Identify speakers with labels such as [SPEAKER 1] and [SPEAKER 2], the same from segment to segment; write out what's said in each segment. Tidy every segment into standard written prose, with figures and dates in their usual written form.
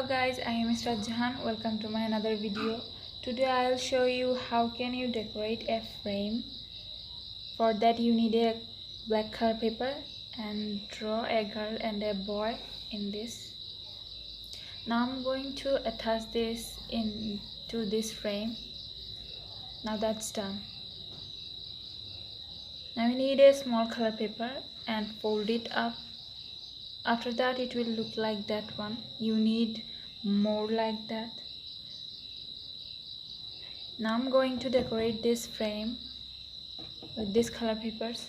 [SPEAKER 1] Hello guys, I am Mr. Jahan. Welcome to my another video. Today I'll show you how can you decorate a frame. For that you need a black color paper and draw a girl and a boy in this. Now I'm going to attach this into this frame. Now that's done. Now we need a small color paper and fold it up. After that it will look like that one. You need more like that. Now I'm going to decorate this frame with these color papers.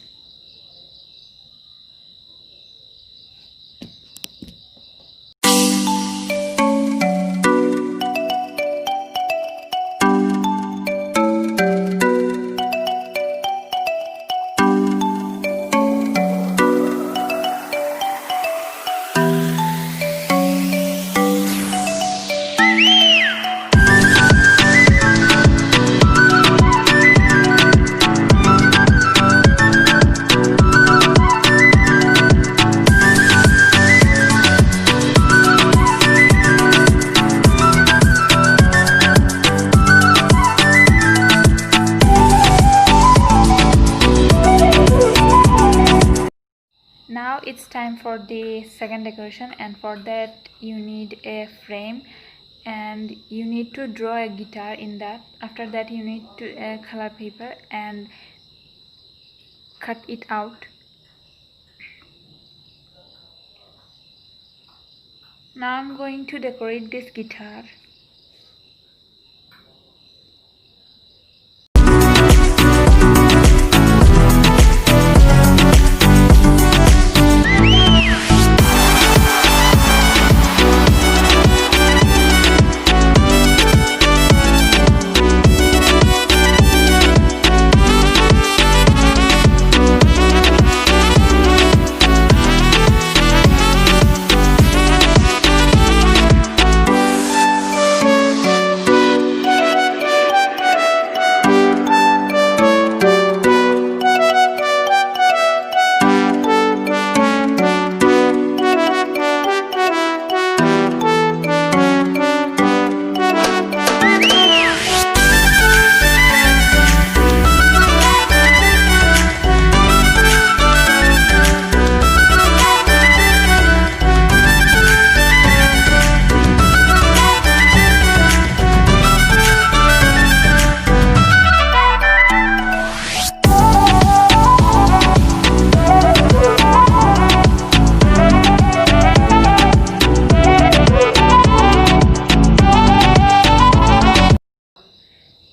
[SPEAKER 1] Now it's time for the second decoration, and for that you need a frame and you need to draw a guitar in that. After that you need to color paper and cut it out. Now I'm going to decorate this guitar.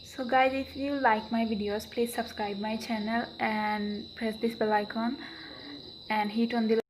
[SPEAKER 1] So guys, if you like my videos, please subscribe my channel and press this bell icon and hit on the